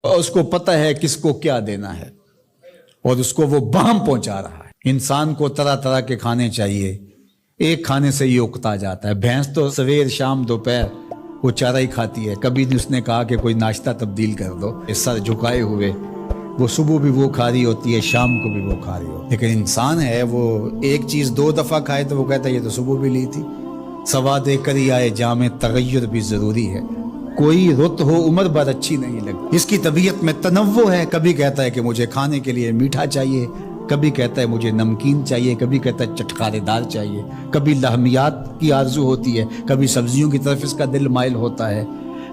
اور اس کو پتہ ہے کس کو کیا دینا ہے اور اس کو وہ بہم پہنچا رہا ہے۔ انسان کو طرح طرح کے کھانے چاہیے، ایک کھانے سے یہ اکتا جاتا ہے۔ بھینس تو سویر شام دوپہر وہ چارہ ہی کھاتی ہے، کبھی نہیں اس نے کہا کہ کوئی ناشتہ تبدیل کر دو۔ سر جھکائے ہوئے وہ صبح بھی وہ کھا رہی ہوتی ہے، شام کو بھی وہ کھا رہی ہوتی ہے۔ لیکن انسان ہے وہ ایک چیز 2 دفعہ کھائے تو وہ کہتا ہے یہ تو صبح بھی لی تھی۔ سواد کری آئے جامع تغیر بھی ضروری ہے، کوئی رت ہو عمر بھر اچھی نہیں لگتی۔ اس کی طبیعت میں تنوع ہے، کبھی کہتا ہے کہ مجھے کھانے کے لیے میٹھا چاہیے، کبھی کہتا ہے مجھے نمکین چاہیے، کبھی کہتا ہے چٹکارے دار چاہیے، کبھی لحمیات کی آرزو ہوتی ہے، کبھی سبزیوں کی طرف اس کا دل مائل ہوتا ہے،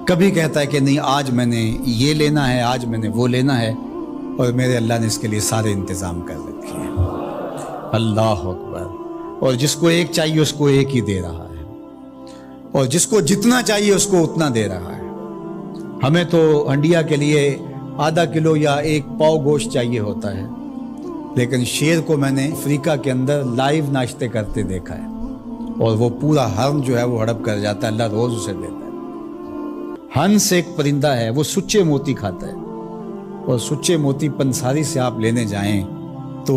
کبھی کہتا ہے کہ نہیں آج میں نے یہ لینا ہے، آج میں نے وہ لینا ہے، اور میرے اللہ نے اس کے لیے سارے انتظام کر رکھے ہیں۔ اللہ اکبر۔ اور جس کو ایک چاہیے اس کو ایک ہی دے رہا ہے، اور جس کو جتنا چاہیے اس کو اتنا دے رہا ہے۔ ہمیں تو ہنڈیا کے لیے ½ کلو یا 1 پاؤ گوشت چاہیے ہوتا ہے، لیکن شیر کو میں نے افریقہ کے اندر لائیو ناشتے کرتے دیکھا ہے، اور وہ پورا ہرن جو ہے وہ ہڑپ کر جاتا ہے، اللہ روز اسے دیتا ہے۔ ہنس ایک پرندہ ہے، وہ سچے موتی کھاتا ہے، اور سچے موتی پنساری سے آپ لینے جائیں تو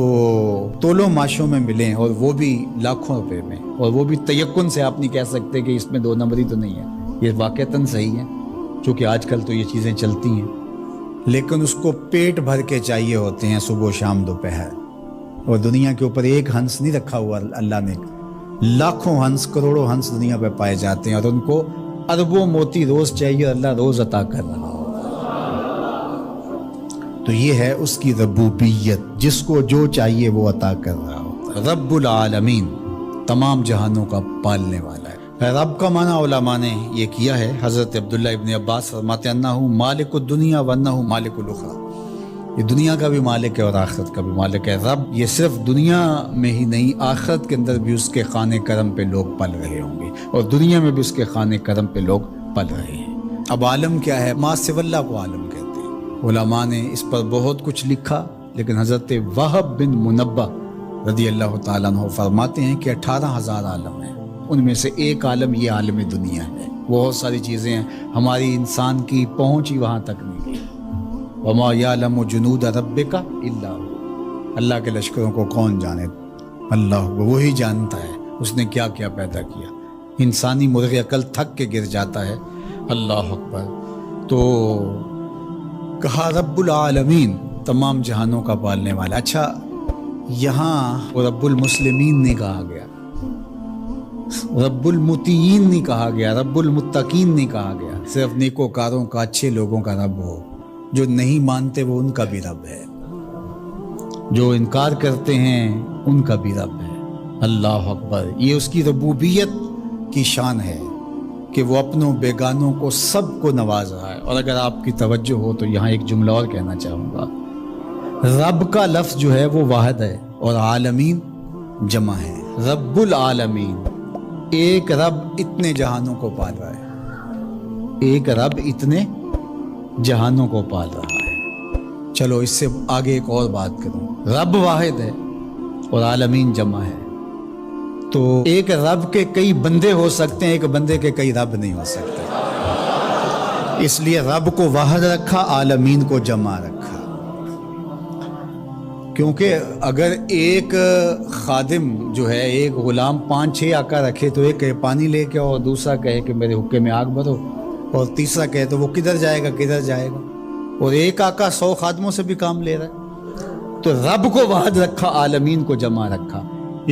تولوں ماشوں میں ملیں، اور وہ بھی لاکھوں روپے میں، اور وہ بھی تیقن سے آپ نہیں کہہ سکتے کہ اس میں 2 نمبری تو نہیں ہے، یہ واقعتاً صحیح ہے، چونکہ آج کل تو یہ چیزیں چلتی ہیں۔ لیکن اس کو پیٹ بھر کے چاہیے ہوتے ہیں، صبح شام دوپہر۔ اور دنیا کے اوپر ایک ہنس نہیں رکھا ہوا اللہ نے، لاکھوں ہنس، کروڑوں ہنس دنیا پہ پائے جاتے ہیں، اور ان کو اربوں موتی روز چاہیے، اللہ روز عطا کر رہا ہو۔ تو یہ ہے اس کی ربوبیت، جس کو جو چاہیے وہ عطا کر رہا ہوتا ہے۔ رب العالمین، تمام جہانوں کا پالنے والا ہے۔ رب کا معنی علماء نے یہ کیا ہے، حضرت عبداللہ ابن عباس فرماتے ہیں انہ مالک الدنیا وانہ مالک الاخرى، یہ دنیا کا بھی مالک ہے اور آخرت کا بھی مالک ہے۔ رب یہ صرف دنیا میں ہی نہیں، آخرت کے اندر بھی اس کے خانے کرم پہ لوگ پل رہے ہوں گے، اور دنیا میں بھی اس کے خانے کرم پہ لوگ پل رہے ہیں۔ اب عالم کیا ہے؟ ما سوی اللہ کو عالم کہتے ہیں۔ علماء نے اس پر بہت کچھ لکھا، لیکن حضرت وہب بن منبہ رضی اللہ تعالیٰ عنہ فرماتے ہیں کہ 18,000 عالم ہیں، ان میں سے ایک عالم یہ عالم دنیا ہے۔ بہت ساری چیزیں ہیں، ہماری انسان کی پہنچ ہی وہاں تک نہیں ہے۔ وما یعلم جنود ربک الا هو، اللہ کے لشکروں کو کون جانے؟ اللہ، وہی جانتا ہے اس نے کیا کیا پیدا کیا۔ انسانی مرغ عقل تھک کے گر جاتا ہے۔ اللہ اکبر۔ تو کہا رب العالمین، تمام جہانوں کا پالنے والا۔ اچھا، یہاں رب المسلمین نہیں کہا گیا، رب المطیعین نہیں کہا گیا، رب المتقین نہیں کہا گیا۔ صرف نیکوکاروں کا، اچھے لوگوں کا رب ہو، جو نہیں مانتے وہ ان کا بھی رب ہے، جو انکار کرتے ہیں ان کا بھی رب ہے۔ اللہ اکبر۔ یہ اس کی ربوبیت کی شان ہے کہ وہ اپنوں بیگانوں کو سب کو نواز رہا ہے۔ اور اگر آپ کی توجہ ہو تو یہاں ایک جملہ اور کہنا چاہوں گا، رب کا لفظ جو ہے وہ واحد ہے اور عالمین جمع ہے۔ رب العالمین، ایک رب اتنے جہانوں کو پال رہا ہے، ایک رب اتنے جہانوں کو پال رہا ہے۔ چلو اس سے آگے ایک اور بات کروں، رب واحد ہے اور عالمین جمع ہے، تو ایک رب کے کئی بندے ہو سکتے ہیں، ایک بندے کے کئی رب نہیں ہو سکتے۔ اس لیے رب کو واحد رکھا، عالمین کو جمع رکھا، کیونکہ اگر ایک خادم جو ہے، ایک غلام 5-6 آقا رکھے تو ایک کہے پانی لے کے، اور دوسرا کہے کہ میرے حقے میں آگ بھرو، اور تیسرا کہے تو وہ کدھر جائے گا کدھر جائے گا، اور ایک آقا 100 خادموں سے بھی کام لے رہا ہے۔ تو رب کو واحد رکھا، عالمین کو جمع رکھا،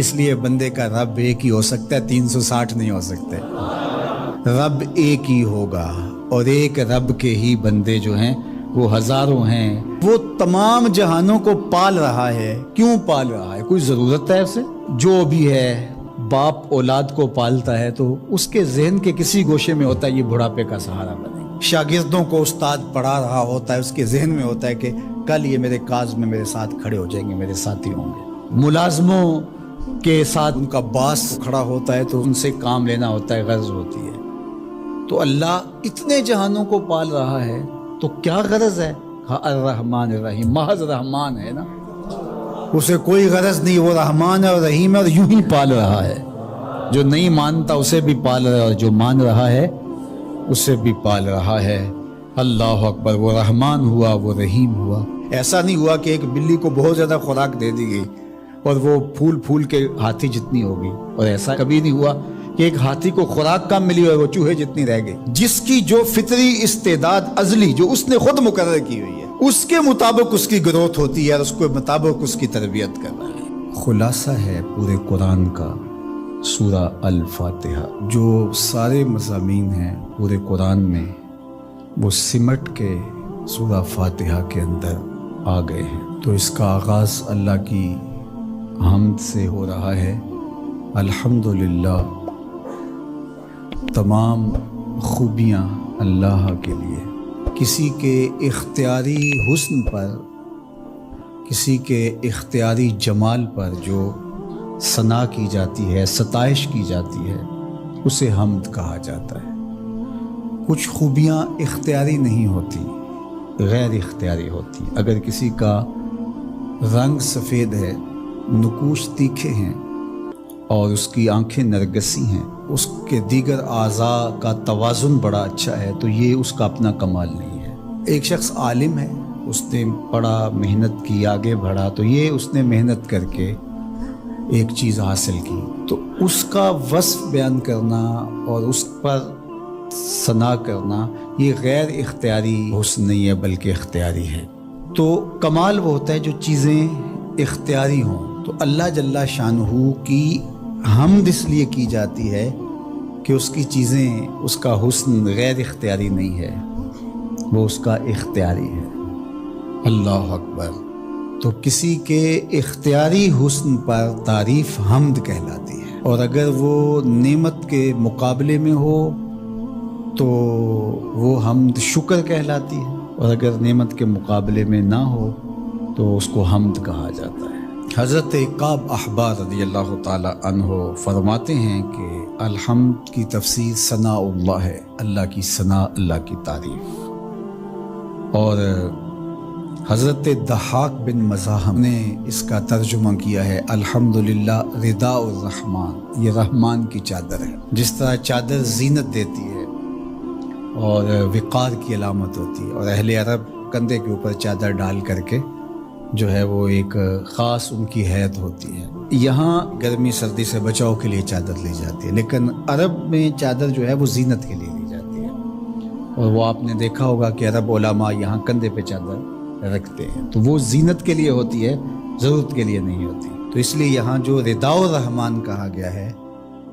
اس لیے بندے کا رب ایک ہی ہو سکتا ہے، 360 نہیں ہو سکتے۔ رب ایک ہی ہوگا، اور ایک رب کے ہی بندے جو ہیں وہ ہزاروں ہیں۔ وہ تمام جہانوں کو پال رہا ہے۔ کیوں پال رہا ہے؟ کوئی ضرورت ہے اسے؟ جو بھی ہے، باپ اولاد کو پالتا ہے تو اس کے ذہن کے کسی گوشے میں ہوتا ہے یہ بڑھاپے کا سہارا بنے۔ شاگردوں کو استاد پڑھا رہا ہوتا ہے، اس کے ذہن میں ہوتا ہے کہ کل یہ میرے کاز میں میرے ساتھ کھڑے ہو جائیں گے، میرے ساتھی ہوں گے۔ ملازموں کے ساتھ ان کا باس کھڑا ہوتا ہے تو ان سے کام لینا ہوتا ہے، غرض ہوتی ہے۔ تو اللہ اتنے جہانوں کو پال رہا ہے تو کیا غرض ہے؟ الرحمن الرحیم، محض رحمان ہے نا، اسے کوئی غرض نہیں، وہ رحمان ہے اور رحیم ہے، اور یوں ہی پال رہا ہے۔ جو نہیں مانتا اسے بھی پال رہا ہے، اور جو مان رہا ہے اسے بھی پال رہا ہے۔ اللہ اکبر، وہ رحمان ہوا، وہ رحیم ہوا۔ ایسا نہیں ہوا کہ ایک بلی کو بہت زیادہ خوراک دے دی گئی اور وہ پھول پھول کے ہاتھی جتنی ہو گئی، اور ایسا کبھی نہیں ہوا کہ ایک ہاتھی کو خوراک کم ملی اور وہ چوہے جتنی رہ گئی۔ جس کی جو فطری استعداد ازلی جو اس نے خود مقرر کی ہوئی ہے، اس کے مطابق اس کی گروتھ ہوتی ہے اور اس کے مطابق اس کی تربیت کرنا ہے۔ خلاصہ ہے پورے قرآن کا سورہ الفاتحہ، جو سارے مضامین ہیں پورے قرآن میں وہ سمٹ کے سورہ فاتحہ کے اندر آ گئے ہیں۔ تو اس کا آغاز اللہ کی حمد سے ہو رہا ہے۔ الحمدللہ، تمام خوبیاں اللہ کے لیے۔ کسی کے اختیاری حسن پر، کسی کے اختیاری جمال پر جو ثنا کی جاتی ہے، ستائش کی جاتی ہے، اسے حمد کہا جاتا ہے۔ کچھ خوبیاں اختیاری نہیں ہوتی، غیر اختیاری ہوتی۔ اگر کسی کا رنگ سفید ہے، نقوش تیکھے ہیں اور اس کی آنکھیں نرگسی ہیں، اس کے دیگر اعضاء کا توازن بڑا اچھا ہے، تو یہ اس کا اپنا کمال نہیں ہے۔ ایک شخص عالم ہے، اس نے پڑھا، محنت کی، آگے بڑھا، تو یہ اس نے محنت کر کے ایک چیز حاصل کی، تو اس کا وصف بیان کرنا اور اس پر ثنا کرنا یہ غیر اختیاری حسن نہیں ہے بلکہ اختیاری ہے۔ تو کمال وہ ہوتا ہے جو چیزیں اختیاری ہوں۔ تو اللہ جل شانہ کی حمد اس لیے کی جاتی ہے کہ اس کی چیزیں، اس کا حسن غیر اختیاری نہیں ہے، وہ اس کا اختیاری ہے۔ اللہ اکبر۔ تو کسی کے اختیاری حسن پر تعریف حمد کہلاتی ہے، اور اگر وہ نعمت کے مقابلے میں ہو تو وہ حمد شکر کہلاتی ہے، اور اگر نعمت کے مقابلے میں نہ ہو تو اس کو حمد کہا جاتا ہے۔ حضرت کعب احبار رضی اللہ تعالی عنہ فرماتے ہیں کہ الحمد کی تفسیر ثناء اللہ ہے، اللہ کی ثنا، اللہ کی تعریف۔ اور حضرت ضحاک بن مزاحم نے اس کا ترجمہ کیا ہے الحمدللہ رداء الرحمن، یہ رحمان کی چادر ہے۔ جس طرح چادر زینت دیتی ہے اور وقار کی علامت ہوتی ہے، اور اہل عرب کندھے کے اوپر چادر ڈال کر کے جو ہے وہ ایک خاص ان کی حیت ہوتی ہے۔ یہاں گرمی سردی سے بچاؤ کے لیے چادر لی جاتی ہے، لیکن عرب میں چادر جو ہے وہ زینت کے لیے لی جاتی ہے، اور وہ آپ نے دیکھا ہوگا کہ عرب علماء یہاں کندھے پہ چادر رکھتے ہیں، تو وہ زینت کے لیے ہوتی ہے، ضرورت کے لیے نہیں ہوتی۔ تو اس لیے یہاں جو رداء الرحمن کہا گیا ہے،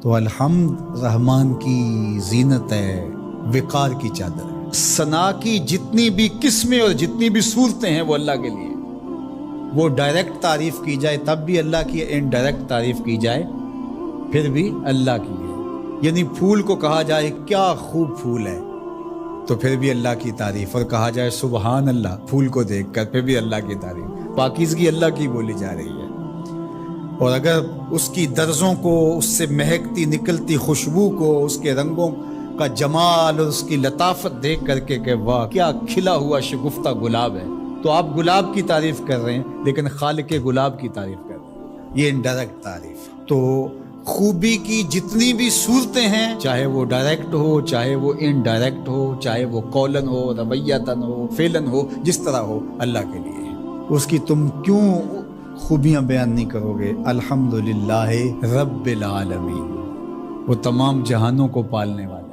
تو الحمد رحمان کی زینت ہے، وقار کی چادر ہے۔ ثنا کی جتنی بھی قسمیں اور جتنی بھی صورتیں ہیں وہ اللہ کے لیے، وہ ڈائریکٹ تعریف کی جائے تب بھی اللہ کی، انڈائریکٹ تعریف کی جائے پھر بھی اللہ کی ہے۔ یعنی پھول کو کہا جائے کیا خوب پھول ہے تو پھر بھی اللہ کی تعریف، اور کہا جائے سبحان اللہ پھول کو دیکھ کر پھر بھی اللہ کی تعریف، پاکیزگی اللہ کی بولی جا رہی ہے۔ اور اگر اس کی درزوں کو، اس سے مہکتی نکلتی خوشبو کو، اس کے رنگوں کا جمال اور اس کی لطافت دیکھ کر کے کہ واہ کیا کھلا ہوا شگفتہ گلاب ہے، تو آپ گلاب کی تعریف کر رہے ہیں لیکن خالق گلاب کی تعریف کر رہے ہیں، یہ انڈائریکٹ تعریف۔ تو خوبی کی جتنی بھی صورتیں ہیں، چاہے وہ ڈائریکٹ ہو، چاہے وہ انڈائریکٹ ہو، چاہے وہ قولن ہو، رویتاً ہو، فعلاً ہو، جس طرح ہو، اللہ کے لیے ہے۔ اس کی تم کیوں خوبیاں بیان نہیں کرو گے؟ الحمدللہ رب العالمین، وہ تمام جہانوں کو پالنے والا۔